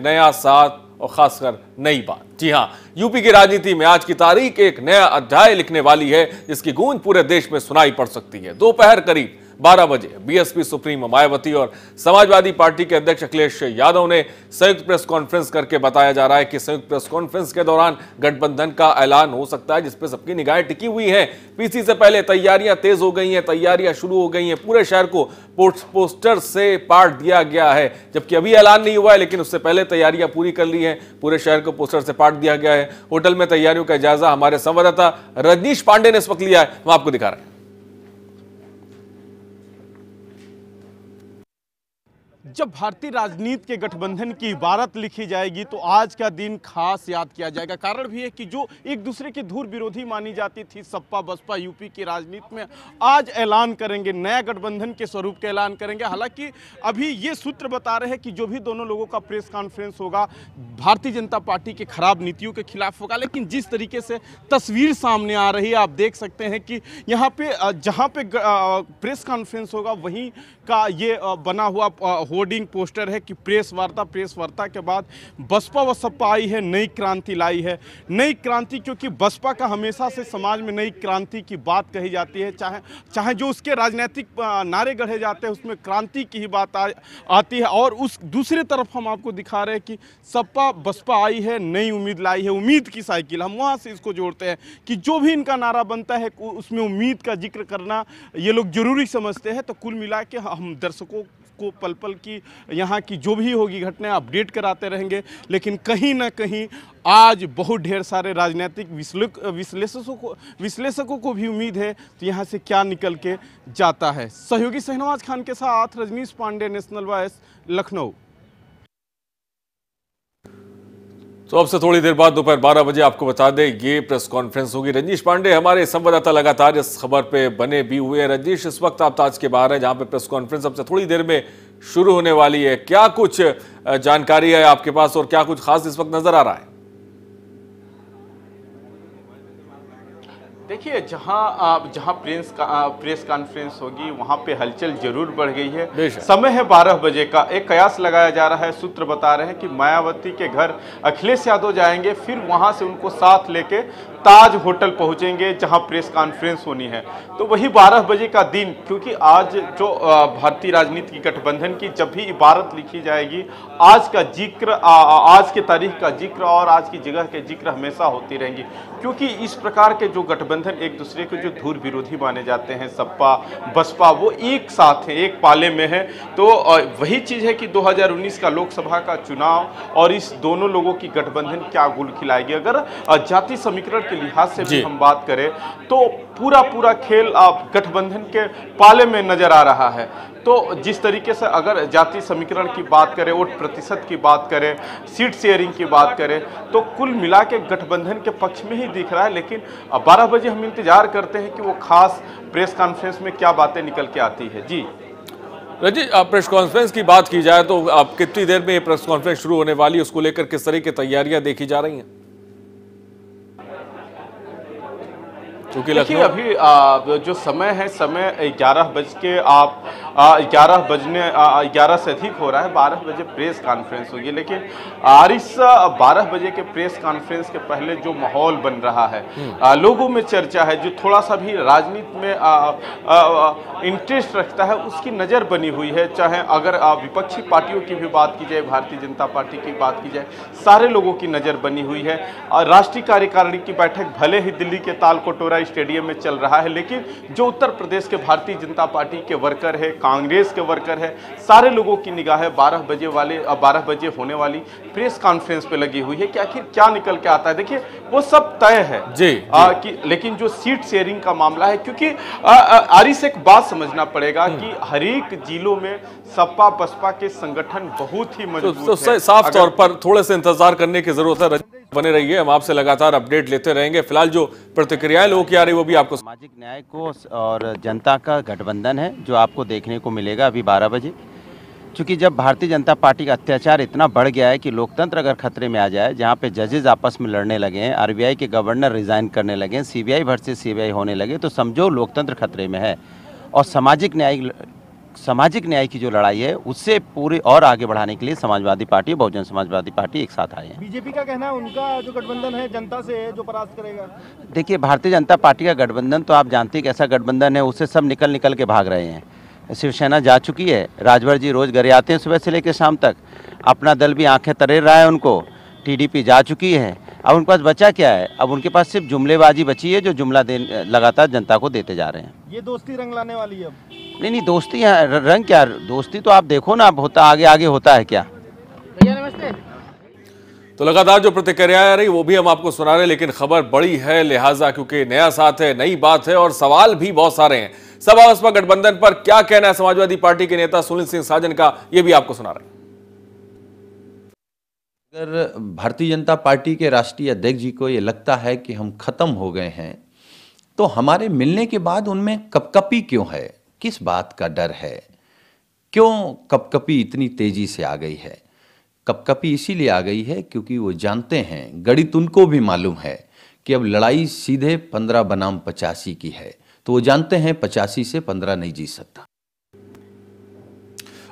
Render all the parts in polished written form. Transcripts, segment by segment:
नया साथ और खासकर नई बात। जी हां, यूपी की राजनीति में आज की तारीख एक नया अध्याय लिखने वाली है, जिसकी गूंज पूरे देश में सुनाई पड़ सकती है। दोपहर करीब 12 बजे बीएसपी सुप्रीमो मायावती और समाजवादी पार्टी के अध्यक्ष अखिलेश यादव ने संयुक्त प्रेस कॉन्फ्रेंस करके बताया जा रहा है कि संयुक्त प्रेस कॉन्फ्रेंस के दौरान गठबंधन का ऐलान हो सकता है, जिसपे सबकी निगाहें टिकी हुई हैं। पीसी से पहले तैयारियां तेज हो गई हैं, तैयारियां शुरू हो गई हैं, पूरे शहर को पोस्टर से पाट दिया गया है, जबकि अभी ऐलान नहीं हुआ है, लेकिन उससे पहले तैयारियां पूरी कर ली हैं। पूरे शहर को पोस्टर से पाट दिया गया है। होटल में तैयारियों का जायजा हमारे संवाददाता रजनीश पांडे ने इस वक्त लिया है, हम आपको दिखा रहे हैं। जब भारतीय राजनीति के गठबंधन की इबारत लिखी जाएगी तो आज का दिन खास याद किया जाएगा। कारण भी है कि जो एक दूसरे की धुर विरोधी मानी जाती थी सपा बसपा यूपी की राजनीति में आज ऐलान करेंगे, नया गठबंधन के स्वरूप का ऐलान करेंगे। हालांकि अभी ये सूत्र बता रहे हैं कि जो भी दोनों लोगों का प्रेस कॉन्फ्रेंस होगा भारतीय जनता पार्टी के खराब नीतियों के खिलाफ होगा। लेकिन जिस तरीके से तस्वीर सामने आ रही है, आप देख सकते हैं कि यहाँ पे जहाँ पे प्रेस कॉन्फ्रेंस होगा वहीं का ये बना हुआ होर्डिंग पोस्टर है कि प्रेस वार्ता के बाद बसपा व सपा आई है, नई क्रांति लाई है। नई क्रांति, क्योंकि बसपा का हमेशा से समाज में नई क्रांति की बात कही जाती है, चाहे जो उसके राजनीतिक नारे गढ़े जाते हैं उसमें क्रांति की ही बात आती है। और उस दूसरी तरफ हम आपको दिखा रहे हैं कि सपा बसपा आई है, नई उम्मीद लाई है, उम्मीद की साइकिल। हम वहाँ से इसको जोड़ते हैं कि जो भी इनका नारा बनता है उसमें उम्मीद का जिक्र करना ये लोग जरूरी समझते हैं। तो कुल मिला के हम दर्शकों को पल पल की यहाँ की जो भी होगी घटनाएं अपडेट कराते रहेंगे। लेकिन कहीं ना कहीं आज बहुत ढेर सारे राजनीतिक विश्लेषकों को भी उम्मीद है तो यहाँ से क्या निकल के जाता है। सहयोगी शहनवाज खान के साथ रजनीश पांडे, नेशनल वॉइस, लखनऊ। तो अब से थोड़ी देर बाद दोपहर 12 बजे आपको बता दें ये प्रेस कॉन्फ्रेंस होगी। रजनीश पांडे हमारे संवाददाता लगातार इस खबर पे बने भी हुए हैं। रजनीश, इस वक्त आप ताज के बाहर हैं जहां पे प्रेस कॉन्फ्रेंस अब से थोड़ी देर में शुरू होने वाली है। क्या कुछ जानकारी है आपके पास और क्या कुछ खास इस वक्त नजर आ रहा है? देखिए, जहां प्रेस कॉन्फ्रेंस होगी वहां पे हलचल जरूर बढ़ गई है। समय है 12 बजे का। एक कयास लगाया जा रहा है, सूत्र बता रहे हैं कि मायावती के घर अखिलेश यादव जाएंगे, फिर वहां से उनको साथ लेके ताज होटल पहुंचेंगे जहां प्रेस कॉन्फ्रेंस होनी है। तो वही 12 बजे का दिन, क्योंकि आज जो भारतीय राजनीति की गठबंधन की जब भी इबारत लिखी जाएगी आज का जिक्र, आज के तारीख का जिक्र और आज की जगह के जिक्र हमेशा होती रहेंगी। क्योंकि इस प्रकार के जो गठबंधन एक दूसरे के जो धुर विरोधी माने जाते हैं सपा बसपा, वो एक साथ हैं, एक पाले में है। तो वही चीज़ है कि 2019 का लोकसभा का चुनाव और इस दोनों लोगों की गठबंधन क्या गुल खिलाएगी। अगर जाति समीकरण के लिहाज से भी हम बात करें तो पूरा खेल गठबंधन के पाले में नजर आ रहा है। तो जिस तरीके से अगर जाति समीकरण की बात करें, वोट प्रतिशत की बात करें, सीट शेयरिंग की बात करें, तो कुल मिला के गठबंधन के पक्ष में ही दिख रहा है। लेकिन 12 बजे हम इंतजार करते हैं कि वो खास प्रेस कॉन्फ्रेंस में क्या बातें निकल के आती है। जी रजी, प्रेस कॉन्फ्रेंस की बात की जाए तो अब कितनी देर में ये प्रेस कॉन्फ्रेंस शुरू होने वाली है, उसको लेकर किस तरह की तैयारियां देखी जा रही हैं? क्योंकि देखिए अभी जो समय है, समय 11 से अधिक हो रहा है। 12 बजे प्रेस कॉन्फ्रेंस होगी। लेकिन इस 12 बजे के प्रेस कॉन्फ्रेंस के पहले जो माहौल बन रहा है, लोगों में चर्चा है, जो थोड़ा सा भी राजनीति में इंटरेस्ट रखता है उसकी नज़र बनी हुई है। चाहे अगर विपक्षी पार्टियों की भी बात की जाए, भारतीय जनता पार्टी की बात की जाए, सारे लोगों की नज़र बनी हुई है। राष्ट्रीय कार्यकारिणी की बैठक भले ही दिल्ली के तालकटोरा स्टेडियम में चल रहा है, लेकिन जो उत्तर प्रदेश के भारतीय जनता पार्टी के वर्कर है, कांग्रेस के वर्कर है, सारे लोगों की निगाह 12 बजे होने वाली प्रेस कॉन्फ्रेंस पे लगी हुई है कि आखिर क्या निकल के आता है। देखिए वो सब तय है जी। लेकिन जो सीट शेयरिंग का मामला है, क्योंकि आरिस एक बात समझना पड़ेगा कि हर एक जिलों में सपा बसपा के संगठन बहुत ही मजबूत है। साफ तौर पर थोड़े से इंतजार करने की जरूरत है। बने रहिए, हम आपसे लगातार अपडेट लेते रहेंगे। फिलहाल जो प्रतिक्रियाएं लोगों की आ रही वो भी आपको, सामाजिक न्याय को और जनता का गठबंधन है जो आपको देखने को मिलेगा अभी 12 बजे। क्योंकि जब भारतीय जनता पार्टी का अत्याचार इतना बढ़ गया है कि लोकतंत्र अगर खतरे में आ जाए, जहां पे जजेस आपस में लड़ने लगे हैं, आरबीआई के गवर्नर रिजाइन करने लगे हैं, सीबीआई वर्सेस सीबीआई होने लगे, तो समझो लोकतंत्र खतरे में है। और सामाजिक न्याय सामाजिक न्याय की जो लड़ाई है उससे पूरी और आगे बढ़ाने के लिए समाजवादी पार्टी, बहुजन समाजवादी पार्टी एक साथ आए हैं। बीजेपी का कहना है उनका जो गठबंधन है जनता से है जो परास्त करेगा। देखिए, भारतीय जनता पार्टी का गठबंधन तो आप जानते हैं कैसा गठबंधन है, उससे सब निकल निकल के भाग रहे हैं। शिवसेना जा चुकी है, राजभर जी रोज घर आते हैं सुबह से लेकर शाम तक, अपना दल भी आंखें तरेर रहा है उनको, टीडीपी जा चुकी है। अब उनके पास बचा क्या है? अब उनके पास सिर्फ जुमलेबाजी बची है, जो जुमला लगातार जनता को देते जा रहे हैं। ये दोस्ती रंग लाने वाली है अब। नहीं, दोस्ती रंग क्या, दोस्ती तो आप देखो ना, अब होता आगे आगे होता है क्या। भैया नमस्ते। तो लगातार जो प्रतिक्रियाएं आ रही वो भी हम आपको सुना रहे हैं, लेकिन खबर बड़ी है, लिहाजा क्योंकि नया साथ है, नई बात है और सवाल भी बहुत सारे हैं। सपा बसपा गठबंधन पर क्या कहना है समाजवादी पार्टी के नेता सुनील सिंह साजन का, ये भी आपको सुना रहे हैं। अगर भारतीय जनता पार्टी के राष्ट्रीय अध्यक्ष जी को ये लगता है कि हम खत्म हो गए हैं, तो हमारे मिलने के बाद उनमें कपकपी क्यों है? किस बात का डर है? क्यों कपकपी इतनी तेजी से आ गई है? कपकपी इसीलिए आ गई है क्योंकि वो जानते हैं, गणित उनको भी मालूम है कि अब लड़ाई सीधे 15 बनाम 85 की है, तो वो जानते हैं 85 से 15 नहीं जीत सकता।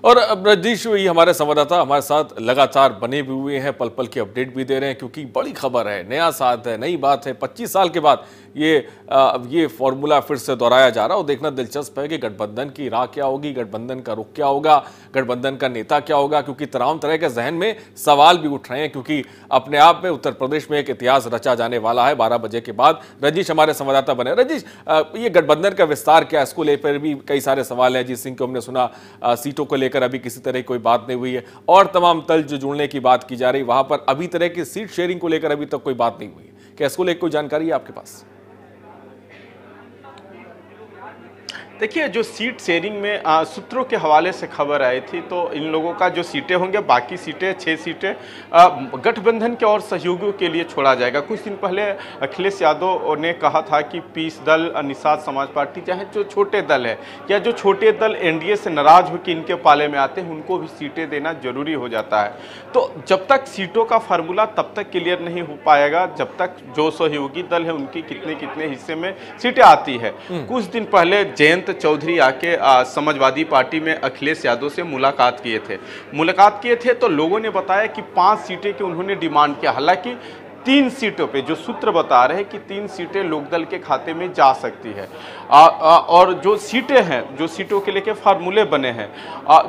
और ब्रजेश वही हमारे संवाददाता हमारे साथ लगातार बने भी हुए हैं, पल पल की अपडेट भी दे रहे हैं, क्योंकि बड़ी खबर है, नया साथ है, नई बात है। 25 साल के बाद ये फॉर्मूला फिर से दोहराया जा रहा है और देखना दिलचस्प है कि गठबंधन की राह क्या होगी, गठबंधन का रुख क्या होगा, गठबंधन का नेता क्या होगा, क्योंकि तमाम तरह के जहन में सवाल भी उठ रहे हैं, क्योंकि अपने आप में उत्तर प्रदेश में एक इतिहास रचा जाने वाला है 12 बजे के बाद। रजीश हमारे संवाददाता बने। रजीश, ये गठबंधन का विस्तार क्या है, इसको लेकर भी कई सारे सवाल हैं। अजीत सिंह को हमने सुना, सीटों को लेकर अभी किसी तरह की कोई बात नहीं हुई है, और तमाम तल जो जुड़ने की बात की जा रही, वहां पर अभी तरह की सीट शेयरिंग को लेकर अभी तक कोई बात नहीं हुई है। क्या इसको लेकर कोई जानकारी है आपके पास? देखिए, जो सीट शेयरिंग में सूत्रों के हवाले से खबर आई थी, तो इन लोगों का जो सीटें होंगे, बाकी सीटें 6 सीटें गठबंधन के और सहयोगियों के लिए छोड़ा जाएगा। कुछ दिन पहले अखिलेश यादव ने कहा था कि पीस दल, निषाद समाज पार्टी, चाहे जो छोटे दल है या जो छोटे दल एनडीए से नाराज होकर इनके पाले में आते हैं, उनको भी सीटें देना जरूरी हो जाता है। तो जब तक सीटों का फार्मूला तब तक क्लियर नहीं हो पाएगा जब तक जो सहयोगी दल है उनकी कितने कितने हिस्से में सीटें आती है। कुछ दिन पहले जयंत चौधरी आके समाजवादी पार्टी में अखिलेश यादव से मुलाकात किए थे तो लोगों ने बताया कि 5 सीटें की उन्होंने डिमांड किया। हालांकि 3 सीटों पे जो सूत्र बता रहे हैं कि 3 सीटें लोकदल के खाते में जा सकती है। और जो सीटें हैं, जो सीटों के लेके फार्मूले बने हैं,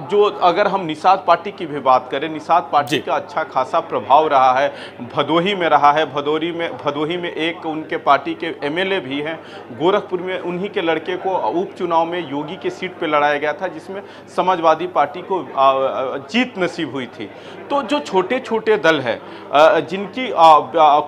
जो अगर हम निषाद पार्टी की भी बात करें, निषाद पार्टी का अच्छा खासा प्रभाव रहा है, भदोही में रहा है। भदोही में एक उनके पार्टी के एमएलए भी हैं। गोरखपुर में उन्हीं के लड़के को उपचुनाव में योगी के सीट पे लड़ाया गया था, जिसमें समाजवादी पार्टी को जीत नसीब हुई थी। तो जो छोटे छोटे दल है, जिनकी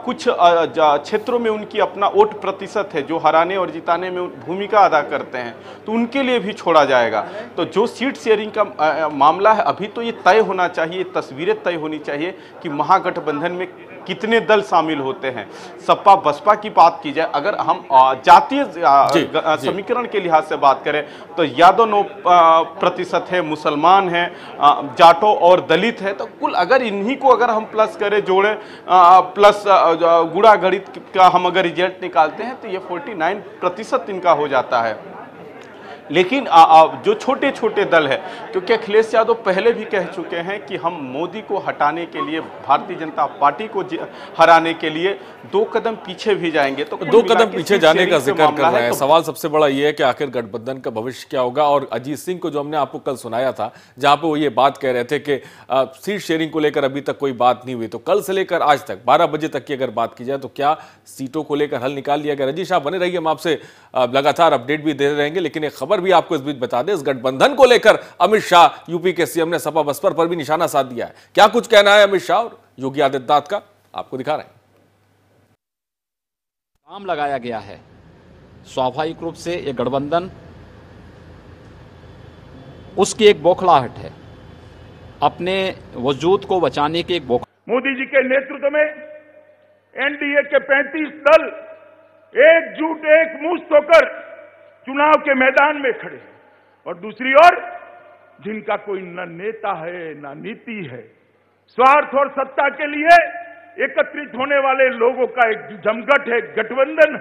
कुछ क्षेत्रों में उनकी अपना वोट प्रतिशत है, जो हराने और जिताने में भूमिका अदा करते हैं, तो उनके लिए भी छोड़ा जाएगा। तो जो सीट शेयरिंग का मामला है, अभी तो ये तय होना चाहिए, तस्वीरें तय होनी चाहिए कि महागठबंधन में कितने दल शामिल होते हैं। सपा बसपा की बात की जाए, अगर हम जातीय समीकरण के लिहाज से बात करें, तो यादव 9% है, मुसलमान है, जाटो और दलित है। तो कुल अगर इन्हीं को अगर हम प्लस करें, जोड़े प्लस गुणा गणित का हम अगर रिजल्ट निकालते हैं, तो ये 49% इनका हो जाता है। लेकिन जो छोटे छोटे दल है, क्योंकि अखिलेश यादव पहले भी कह चुके हैं कि हम मोदी को हटाने के लिए, भारतीय जनता पार्टी को हराने के लिए 2 कदम पीछे भी जाएंगे। तो 2 कदम पीछे जाने का जिक्र कर रहे हैं। सवाल सबसे बड़ा ये है कि आखिर गठबंधन का भविष्य क्या होगा। और अजीत सिंह को जो हमने आपको कल सुनाया था, जहां पे वो ये बात कह रहे थे कि सीट शेयरिंग को लेकर अभी तक कोई बात नहीं हुई, तो कल से लेकर आज तक 12 बजे तक की अगर बात की जाए, तो क्या सीटों को लेकर हल निकाल लिया गया? रजीश, आप बने रहिए, हम आपसे लगातार अपडेट भी दे रहेंगे। लेकिन एक खबर भी आपको इस बीच बता दें, इस गठबंधन को लेकर अमित शाह, यूपी के सीएम, ने सपा बसपा पर भी निशाना साध दिया है। क्या कुछ कहना है अमित शाह और योगी आदित्यनाथ का, आपको दिखा रहे हैं। काम लगाया गया है। स्वाभाविक रूप से ये गठबंधन उसकी एक बौखलाहट है, अपने वजूद को बचाने की एक मोदी जी के नेतृत्व में एनडीए के 35 दल एकजुट, एकमुश्त होकर चुनाव के मैदान में खड़े हैं। और दूसरी ओर जिनका कोई न नेता है न नीति है, स्वार्थ और सत्ता के लिए एकत्रित होने वाले लोगों का एक जमघट है, गठबंधन।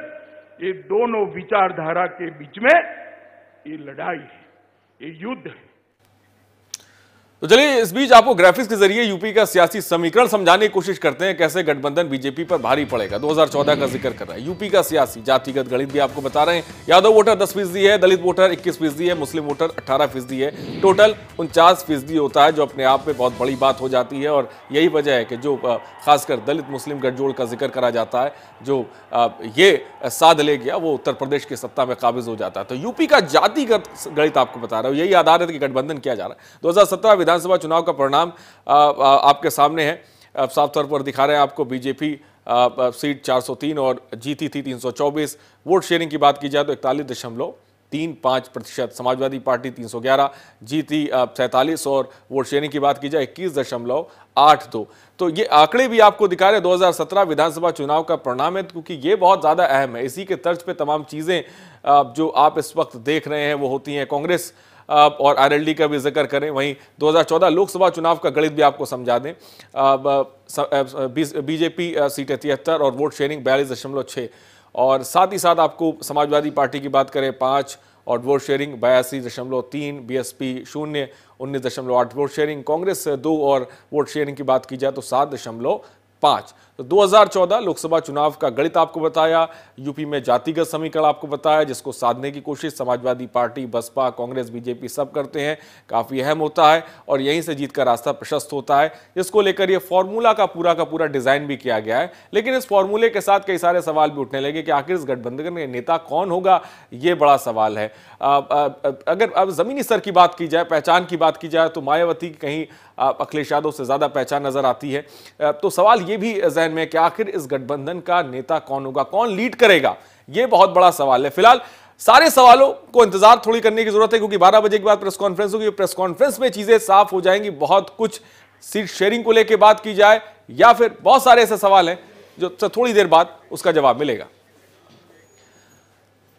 ये दोनों विचारधारा के बीच में ये लड़ाई है, ये युद्ध है। तो चलिए इस बीच आपको ग्राफिक्स के जरिए यूपी का सियासी समीकरण समझाने की कोशिश करते हैं, कैसे गठबंधन बीजेपी पर भारी पड़ेगा। 2014 का जिक्र कर रहा है। यूपी का सियासी जातिगत गणित भी आपको बता रहे हैं। यादव वोटर 10% है, दलित वोटर 21% है, मुस्लिम वोटर 18% है। टोटल 49% होता है, जो अपने आप में बहुत बड़ी बात हो जाती है। और यही वजह है कि जो खासकर दलित मुस्लिम गठजोड़ का जिक्र करा जाता है, जो ये साध ले गया, वो उत्तर प्रदेश की सत्ता में काबिज हो जाता है। तो यूपी का जातिगत गणित आपको बता रहा हूं, यही आधार है कि गठबंधन किया जा रहा है। 2017 विधानसभा चुनाव का परिणाम आपके सामने है, साफ तौर पर दिखा रहे हैं आपको। बीजेपी सीट 403 और जीती थी 324। वोट शेयरिंग की बात की जाए तो 41.35%, समाजवादी पार्टी 311, जीती 47, और वोट शेयरिंग की बात की जाए 21.82। तो ये आंकड़े भी आपको दिखा रहे हैं 2017 विधानसभा चुनाव का परिणाम है, क्योंकि ये बहुत ज्यादा अहम है। इसी के तर्ज पे तमाम चीजें जो आप इस वक्त देख रहे हैं वो होती हैं। कांग्रेस और आरएलडी का भी जिक्र करें, वहीं 2014 लोकसभा चुनाव का गणित भी आपको समझा दें। बीजेपी सीटें 73 और वोट शेयरिंग 42.6, और साथ ही साथ आपको समाजवादी पार्टी की बात करें 5 और vote sharing 82.3, BSP 0 19.8 vote sharing, Congress 2 और वोट शेयरिंग की बात की जाए तो 7.5। तो 2014 लोकसभा चुनाव का गणित आपको बताया, यूपी में जातिगत समीकरण आपको बताया, जिसको साधने की कोशिश समाजवादी पार्टी, बसपा, कांग्रेस, बीजेपी सब करते हैं। काफी अहम होता है और यहीं से जीत का रास्ता प्रशस्त होता है, जिसको लेकर ये फॉर्मूला का पूरा डिजाइन भी किया गया है। लेकिन इस फॉर्मूले के साथ कई सारे सवाल भी उठने लगे कि आखिर इस गठबंधन में नेता कौन होगा, ये बड़ा सवाल है। अगर अब जमीनी स्तर की बात की जाए, पहचान की बात की जाए, तो मायावती की कहीं अखिलेश यादव से ज्यादा पहचान नजर आती है। तो सवाल ये भी जहन में कि आखिर इस गठबंधन का नेता कौन होगा, कौन लीड करेगा, ये बहुत बड़ा सवाल है। फिलहाल सारे सवालों को इंतजार थोड़ी करने की जरूरत है, क्योंकि 12 बजे के बाद प्रेस कॉन्फ्रेंस होगी। प्रेस कॉन्फ्रेंस में चीजें साफ हो जाएंगी। बहुत कुछ सीट शेयरिंग को लेकर बात की जाए, या फिर बहुत सारे ऐसे सवाल हैं जो थोड़ी देर बाद उसका जवाब मिलेगा।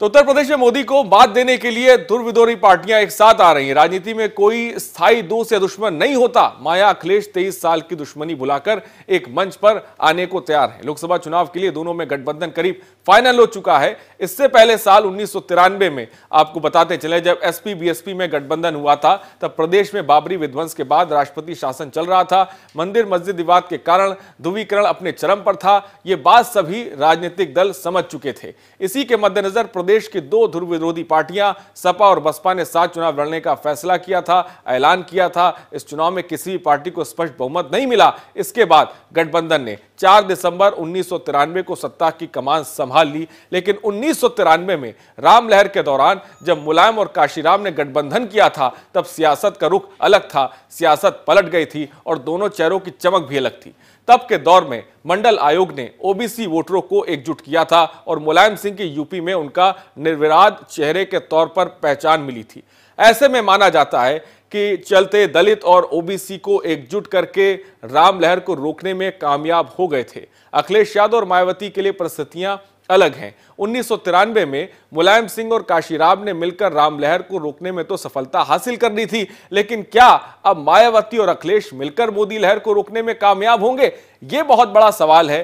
तो उत्तर प्रदेश में मोदी को मात देने के लिए दुर्विरोधी पार्टियां एक साथ आ रही हैं। राजनीति में कोई स्थायी दोस्त या दुश्मन नहीं होता। माया अखिलेश 23 साल की दुश्मनी भुलाकर एक मंच पर आने को तैयार है। लोकसभा चुनाव के लिए दोनों में गठबंधन करीब फाइनल हो चुका है। इससे पहले साल 1993 में आपको बताते चले, जब एसपी बीएसपी में गठबंधन हुआ था, तब प्रदेश में बाबरी विध्वंस के बाद राष्ट्रपति शासन चल रहा था। मंदिर मस्जिद विवाद के कारण ध्रुवीकरण अपने चरम पर था। ये बात सभी राजनीतिक दल समझ चुके थे। इसी के मद्देनजर प्रदेश की दो ध्रुव विरोधी पार्टियां सपा और बसपा ने साथ चुनाव लड़ने का फैसला किया था, ऐलान किया था। इस चुनाव में किसी भी पार्टी को स्पष्ट बहुमत नहीं मिला। इसके बाद गठबंधन ने 4 दिसंबर 1993 को सत्ता की कमान संभाल ली। लेकिन 1993 में राम लहर के दौरान जब मुलायम और काशीराम ने गठबंधन किया था, तब सियासत का रुख अलग था। सियासत पलट गई थी और दोनों चेहरों की चमक भी अलग थी। तब के दौर में मंडल आयोग ने ओबीसी वोटरों को एकजुट किया था और मुलायम सिंह की यूपी में उनका निर्विवाद चेहरे के तौर पर पहचान मिली थी। ऐसे में माना जाता है कि चलते दलित और ओबीसी को एकजुट करके राम लहर को रोकने में कामयाब हो गए थे। अखिलेश यादव और मायावती के लिए परिस्थितियां अलग हैं। 1993 में मुलायम सिंह और काशीराम ने मिलकर राम लहर को रोकने में तो सफलता हासिल कर ली थी, लेकिन क्या अब मायावती और अखिलेश मिलकर मोदी लहर को रोकने में कामयाब होंगे? यह बहुत बड़ा सवाल है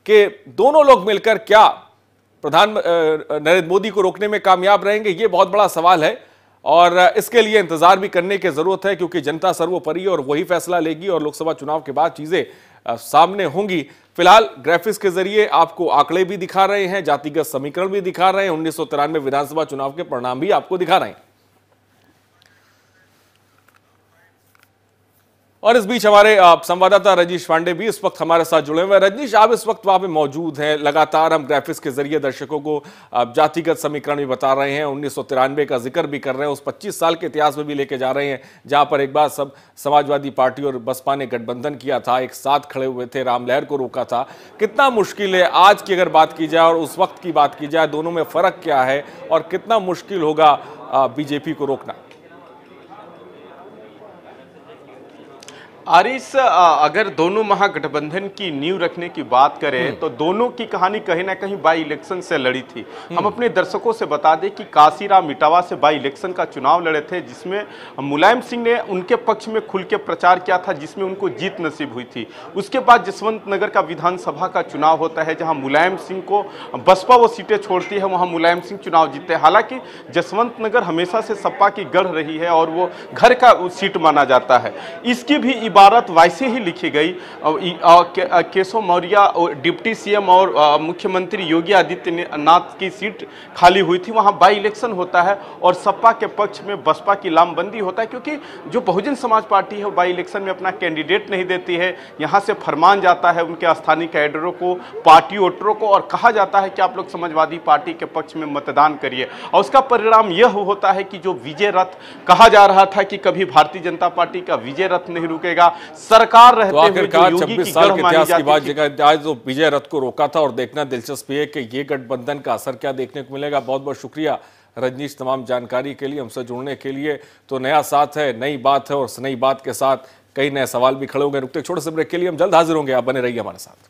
कि दोनों लोग मिलकर क्या नरेंद्र मोदी को रोकने में कामयाब रहेंगे। यह बहुत बड़ा सवाल है और इसके लिए इंतजार भी करने की जरूरत है, क्योंकि जनता सर्वोपरि है और वही फैसला लेगी और लोकसभा चुनाव के बाद चीजें सामने होंगी। फिलहाल ग्राफिक्स के जरिए आपको आंकड़े भी दिखा रहे हैं, जातिगत समीकरण भी दिखा रहे हैं, 1993 विधानसभा चुनाव के परिणाम भी आपको दिखा रहे हैं। और इस बीच हमारे संवाददाता रजनीश पांडे भी इस वक्त हमारे साथ जुड़े हुए हैं। रजनीश, आप इस वक्त वहां पे मौजूद हैं। लगातार हम ग्राफिक्स के जरिए दर्शकों को जातिगत समीकरण भी बता रहे हैं, 1993 का जिक्र भी कर रहे हैं, उस 25 साल के इतिहास में भी लेके जा रहे हैं, जहां पर एक बार सब समाजवादी पार्टी और बसपा ने गठबंधन किया था, एक साथ खड़े हुए थे, राम लहर को रोका था। कितना मुश्किल है आज की अगर बात की जाए और उस वक्त की बात की जाए, दोनों में फर्क क्या है और कितना मुश्किल होगा बीजेपी को रोकना? आरिस, अगर दोनों महागठबंधन की नींव रखने की बात करें तो दोनों की कहानी कहीं ना कहीं बाई इलेक्शन से लड़ी थी। हम अपने दर्शकों से बता दें कि काशीराम इटावा से बाई इलेक्शन का चुनाव लड़े थे, जिसमें मुलायम सिंह ने उनके पक्ष में खुल के प्रचार किया था, जिसमें उनको जीत नसीब हुई थी। उसके बाद जसवंत नगर का विधानसभा का चुनाव होता है, जहां मुलायम सिंह को बसपा वो सीटें छोड़ती है, वहां मुलायम सिंह चुनाव जीतते हैं। हालांकि जसवंत नगर हमेशा से सपा की गढ़ रही है और वो घर का सीट माना जाता है। इसकी भी इबारत वैसे ही लिखी गई। केशव मौर्य डिप्टी सीएम और मुख्यमंत्री योगी आदित्यनाथ की सीट खाली हुई थी, वहां बाई इलेक्शन होता है और सपा के पक्ष में बसपा की लामबंदी होता है, क्योंकि जो बहुजन समाज पार्टी है वो बाई इलेक्शन में अपना कैंडिडेट नहीं देती है। यहां से फरमान जाता है उनके स्थानीय कैडरों को, पार्टी वोटरों को, और कहा जाता है कि आप लोग समाजवादी पार्टी के पक्ष में मतदान करिए। और उसका परिणाम यह होता है कि जो विजय रथ कहा जा रहा था कि कभी भारतीय जनता पार्टी का विजय रथ नहीं रुकेगा, सरकार रहते हुए जो योगी की गढ़ मानी जाती थी, आज जो विजय रथ को रोका था। और देखना दिलचस्प है कि ये गठबंधन का असर क्या देखने को मिलेगा। बहुत बहुत शुक्रिया रजनीश तमाम जानकारी के लिए, हमसे जुड़ने के लिए। तो नया साथ है, नई बात है, और नई बात के साथ कई नए सवाल भी खड़े होंगे। रुकते छोटे से ब्रेक के लिए, हम जल्द हाजिर होंगे, आप बने रहिए हमारे साथ।